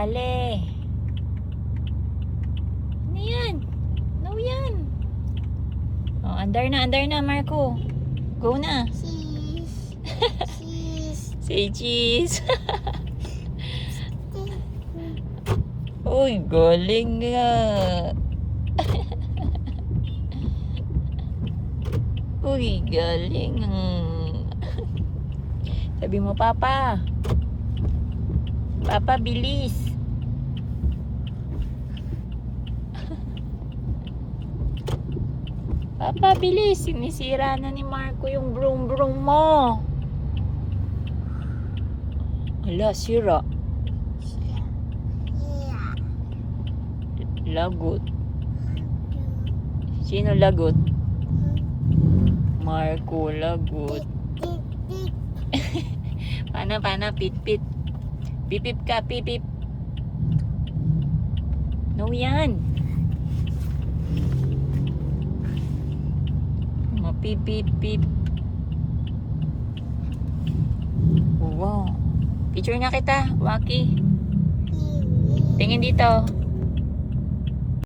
sasali. Ano yan? No yan. Oh, andar na Marco. Go na. Cheese. Cheese. Say cheese. Uy, galing nga. Uy, galing. Sabi mo, Papa. Papa, bilis. Papa, bilis. Sinisira na ni Marco yung broom mo. Ala, sira. Yeah. Lagot. Sino lagot? Marco, lagot. Tik, tik. Paano, pit. Pipip ka, pipip. No yan. Mapipip. Wow. Picture nga kita, Waki. Tingin dito.